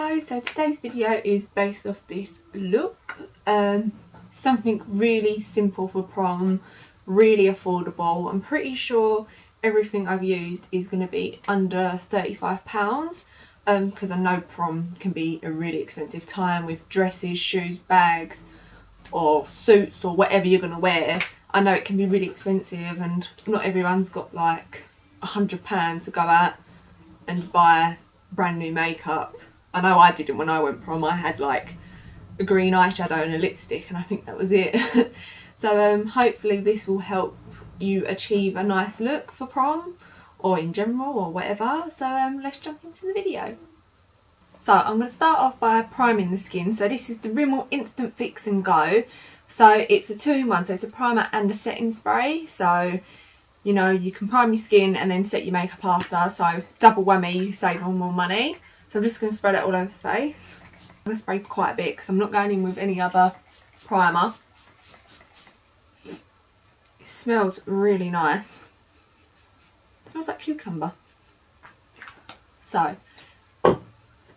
Hello, so today's video is based off this look. Something really simple for prom, really affordable. I'm pretty sure everything I've used is going to be under £35 because I know prom can be a really expensive time with dresses, shoes, bags or suits or whatever you're going to wear. I know it can be really expensive and not everyone's got like £100 to go out and buy brand new makeup. I know I didn't when I went prom. I had like a green eyeshadow and a lipstick and I think that was it. So hopefully this will help you achieve a nice look for prom or in general or whatever. So let's jump into the video. So I'm going to start off by priming the skin. So this is the Rimmel Instant Fix and Go. So it's a 2-in-1, so it's a primer and a setting spray. So you know, you can prime your skin and then set your makeup after, so double whammy, you save on more money. So I'm just going to spread it all over the face. I'm going to spray quite a bit because I'm not going in with any other primer. It smells really nice. It smells like cucumber. So,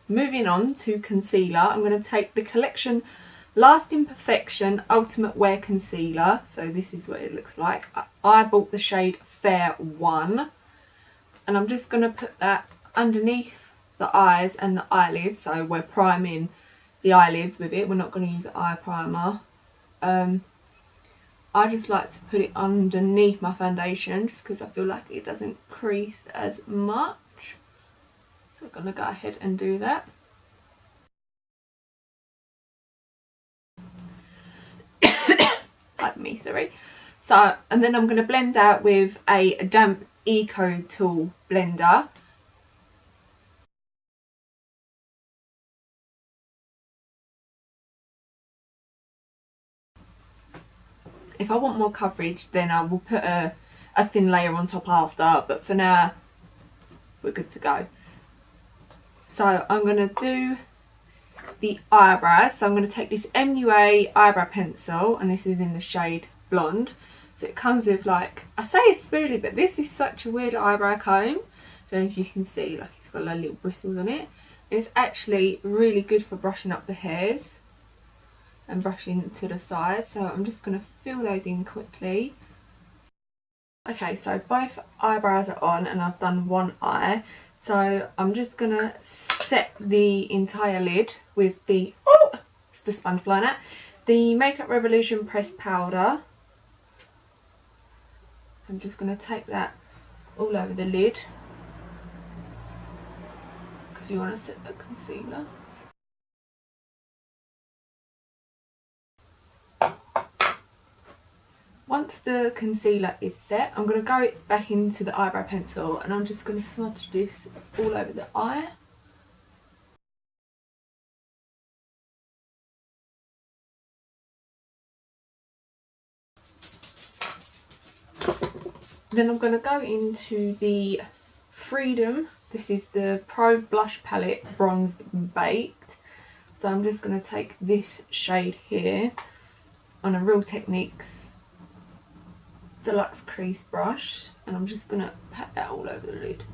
moving on to concealer, I'm going to take the Collection Lasting Perfection Ultimate Wear Concealer. So this is what it looks like. I bought the shade Fair 1. And I'm just going to put that underneath the eyes and the eyelids. So we're priming the eyelids with it. We're not going to use eye primer. I just like to put it underneath my foundation just because I feel like it doesn't crease as much. So we're going to go ahead and do that. Like me, sorry. So, and then I'm going to blend out with a damp Eco Tool blender. If I want more coverage, then I will put a thin layer on top after, but for now, we're good to go. So I'm going to do the eyebrows. So I'm going to take this MUA eyebrow pencil, and this is in the shade Blonde. So it comes with like, I say it's spoolie, but this is such a weird eyebrow comb. Don't know if you can see, like it's got like little bristles on it. It's actually really good for brushing up the hairs and brushing to the side. So I'm just going to fill those in quickly. Okay, so both eyebrows are on and I've done one eye. So I'm just going to set the entire lid with the, oh, it's the sponge flying out, the Makeup Revolution pressed powder. So I'm just going to take that all over the lid because we want to set the concealer. Once the concealer is set, I'm going to go back into the eyebrow pencil and I'm just going to smudge this all over the eye. Then I'm going to go into the Freedom. This is the Pro Blush Palette Bronzed Baked. So I'm just going to take this shade here on a Real Techniques Deluxe Crease brush, and I'm just going to pat that all over the lid.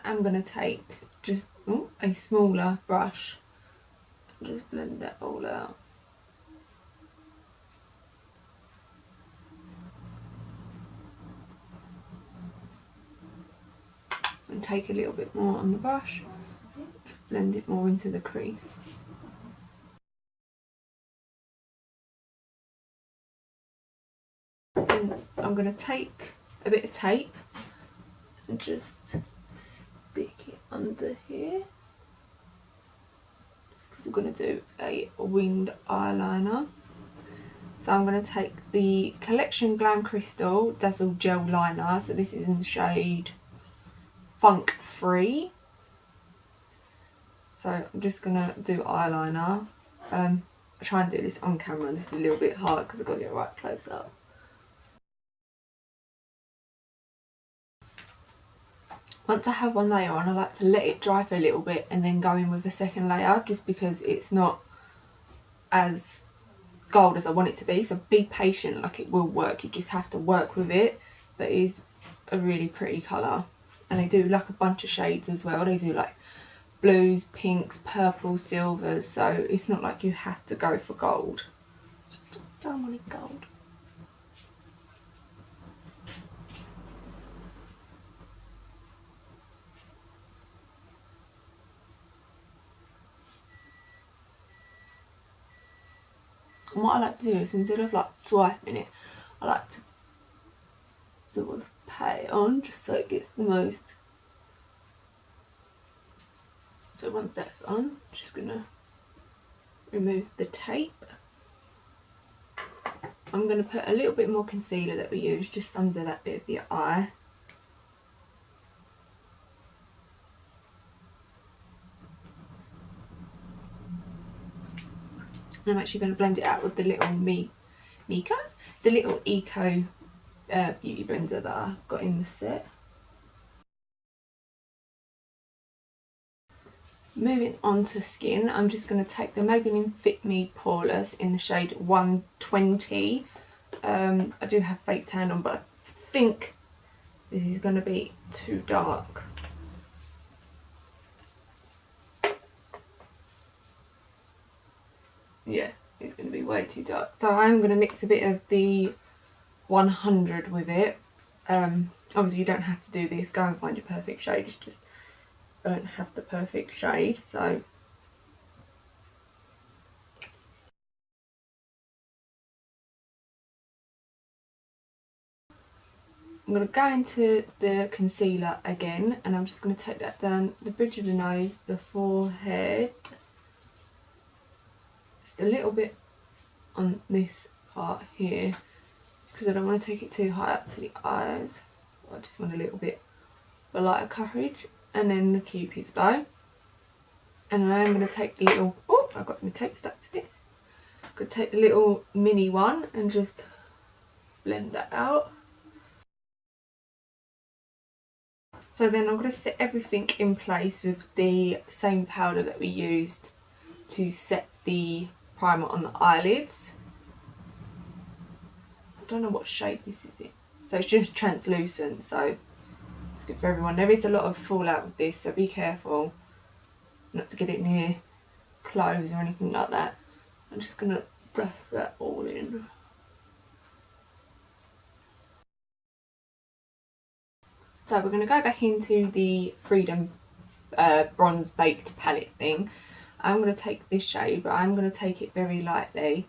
I'm going to take just a smaller brush and just blend that all out. And take a little bit more on the brush. Blend it more into the crease. And I'm going to take a bit of tape and just stick it under here. Just because I'm going to do a winged eyeliner. So I'm going to take the Collection Glam Crystal Dazzle Gel Liner. So this is in the shade Funk Free. So I'm just going to do eyeliner. I try and do this on camera. This is a little bit hard because I've got to get right close up. Once I have one layer on, I like to let it dry for a little bit and then go in with a second layer just because it's not as gold as I want it to be. So be patient, like it will work. You just have to work with it but it is a really pretty colour. And they do like a bunch of shades as well. They do like blues, pinks, purples, silvers, so it's not like you have to go for gold. Just don't want it gold. And what I like to do is, instead of like swiping it, I like to sort of pat it on just so it gets the most. So once that's on, I'm just gonna remove the tape. I'm gonna put a little bit more concealer that we use just under that bit of your eye. And I'm actually going to blend it out with the little the little Eco beauty blender that I've got in the set. Moving on to skin, I'm just going to take the Maybelline Fit Me Poreless in the shade 120. I do have fake tan on, but I think this is going to be too dark. Yeah, it's going to be way too dark. So I'm going to mix a bit of the 100 with it. Obviously you don't have to do this, go and find your perfect shade, it's just I don't have the perfect shade, so I'm going to go into the concealer again, and I'm just going to take that down the bridge of the nose, the forehead, just a little bit on this part here, because I don't want to take it too high up to the eyes. I just want a little bit of lighter coverage, and then the Cupid's bow. And I'm going to take the little, oh, I've got my tape stuck to it. I'm going to take the little mini one and just blend that out. So then I'm going to set everything in place with the same powder that we used to set the primer on the eyelids. I don't know what shade this is in. So it's just translucent, so it's good for everyone. There is a lot of fallout with this, so be careful not to get it near clothes or anything like that. I'm just going to brush that all in. So we're going to go back into the Freedom Bronze Baked palette thing. I'm going to take this shade, but I'm going to take it very lightly.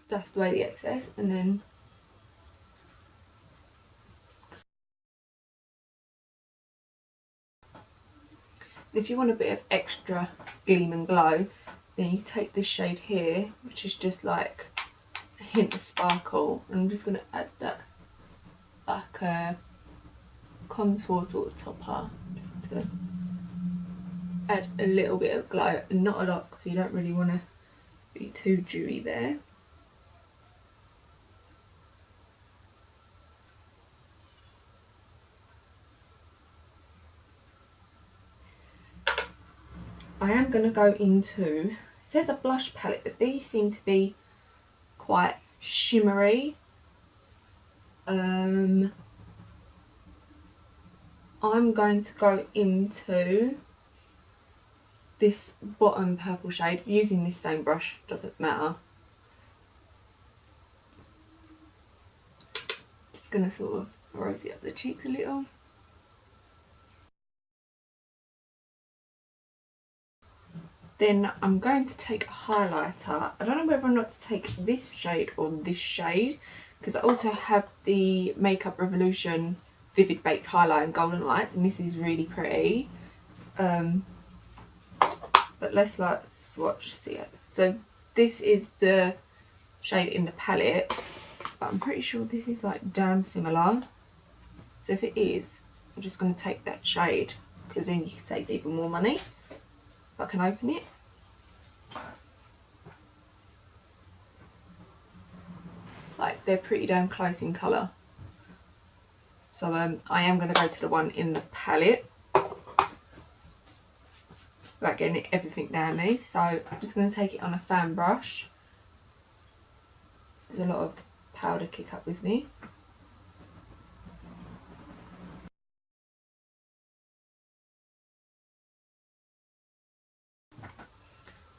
Dust away the excess, and then if you want a bit of extra gleam and glow, then you take this shade here, which is just like a hint of sparkle, and I'm just going to add that like a contour sort of topper, just to add a little bit of glow, and not a lot because you don't really want to be too dewy there. I am going to go into, it says a blush palette, but these seem to be quite shimmery. I'm going to go into this bottom purple shade, using this same brush, doesn't matter. Just going to sort of rosy up the cheeks a little. Then I'm going to take a highlighter. I don't know whether or not to take this shade or this shade, because I also have the Makeup Revolution Vivid Baked Highlight in Golden Lights, and this is really pretty. But let's like swatch, see it. So this is the shade in the palette, but I'm pretty sure this is like damn similar. So if it is, I'm just going to take that shade, because then you can save even more money. If I can open it. Like, they're pretty damn close in colour. So I am going to go to the one in the palette. Without getting everything down me. So I'm just going to take it on a fan brush. There's a lot of powder kick up with this.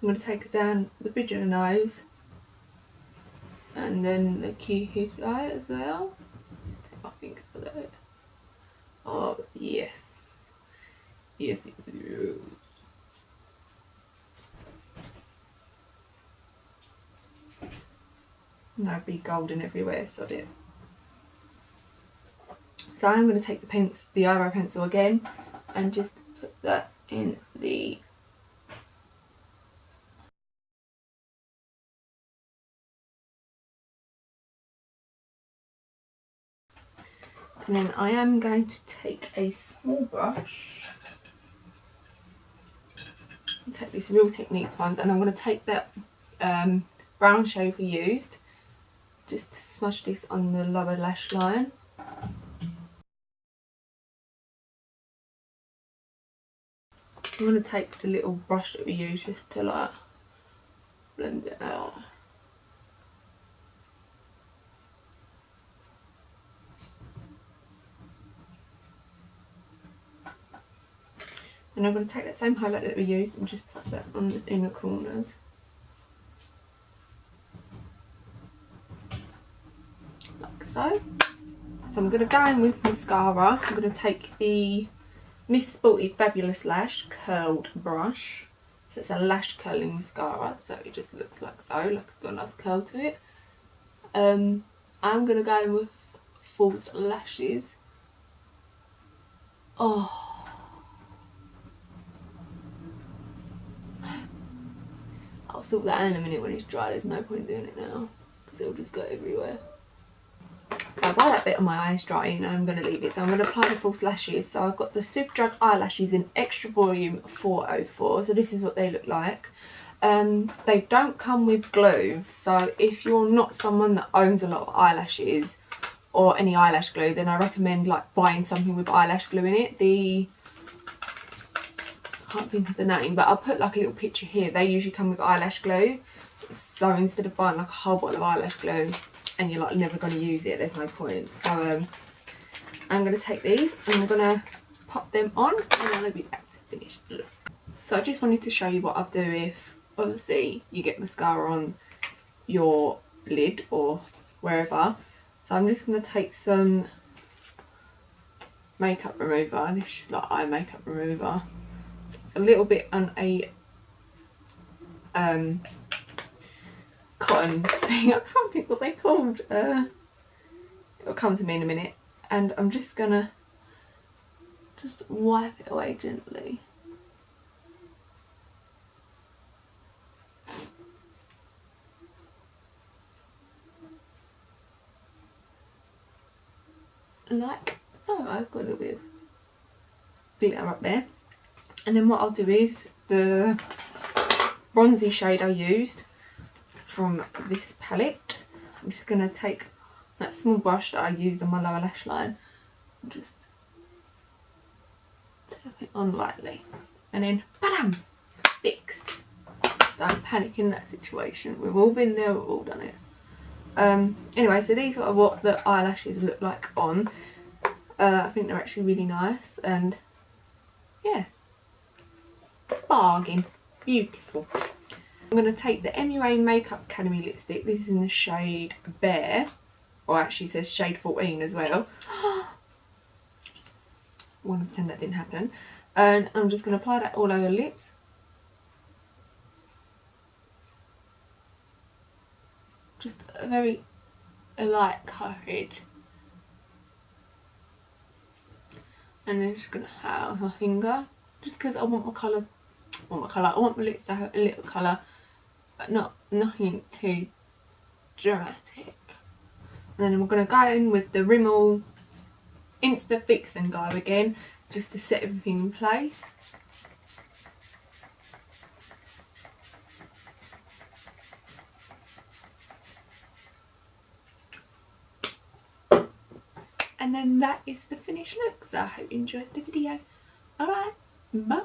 I'm going to take it down the bridge of the nose and then the cupid's eye as well. Just take my fingers for that. Oh yes, yes it is. No big golden everywhere, sod it. So I'm going to take the eyebrow pencil again and just put that in the and then I am going to take a small brush, take this Real Techniques one, and I'm going to take that brown shade we used just to smudge this on the lower lash line. I'm going to take the little brush that we used just to like blend it out. And I'm going to take that same highlight that we used and just put that on the inner corners. Like so. So I'm going to go in with mascara. I'm going to take the Miss Sporty Fabulous Lash curled brush. So it's a lash curling mascara, so it just looks like so, like it's got a nice curl to it. I'm going to go in with false lashes. Oh. I'll sort that out in a minute when it's dry, there's no point doing it now because it'll just go everywhere. So while that bit on my eye is drying, I'm going to leave it. So I'm going to apply the false lashes. So I've got the Superdrug eyelashes in Extra Volume 404. So this is what they look like. They don't come with glue. So if you're not someone that owns a lot of eyelashes or any eyelash glue, then I recommend like buying something with eyelash glue in it. I can't think of the name, but I'll put like a little picture here. They usually come with eyelash glue. So instead of buying like a whole bottle of eyelash glue and you're like never going to use it, there's no point. So I'm going to take these and I'm going to pop them on and then I'll be back to finish the look. So I just wanted to show you what I'll do if obviously you get mascara on your lid or wherever. So I'm just going to take some makeup remover. This is just like eye makeup remover. A little bit on a cotton thing. I can't think what they're called. It'll come to me in a minute. And I'm just gonna wipe it away gently. Like so. I've got a little bit of glitter up there. And then what I'll do is the bronzy shade I used from this palette. I'm just going to take that small brush that I used on my lower lash line and just tap it on lightly. And then, bam! Fixed. Don't panic in that situation. We've all been there, we've all done it. Anyway, so these are what the eyelashes look like on. I think they're actually really nice and yeah. Bargain. Beautiful. I'm going to take the MUA Makeup Academy lipstick. This is in the shade Bear. Or actually it says shade 14 as well. I want to pretend that didn't happen. And I'm just going to apply that all over the lips. Just a very light coverage. And then just going to have my finger. Just because I want my colour. I want my lips to have a little colour, but nothing too dramatic. And then we're going to go in with the Rimmel Insta Fix and Go again, just to set everything in place. And then that is the finished look. So I hope you enjoyed the video. Alright, bye!